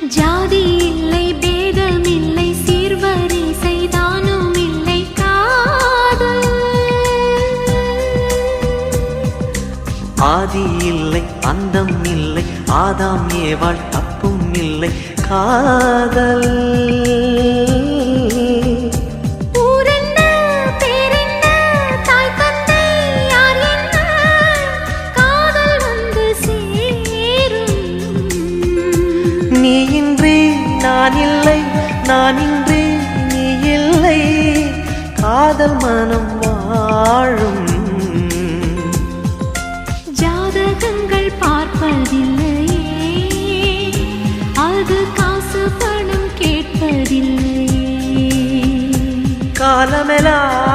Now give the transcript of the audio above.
ஜாதி இல்லை பேதம் இல்லை சீர்வரிசை தானும் இல்லை காதல் ஆதி இல்லை அந்தம் இல்லை ஆதாம் ஏவாள் தப்பும் இல்லை காதல் நீ இன்றி நான் இல்லை நான் இன்றி நீ இல்லை காதல் மனம் வாழும் ஜாதகங்கள் பார்ப்பதில்லையே அது காசு பணம் கேட்பதில்லையே காலமெல்லாம்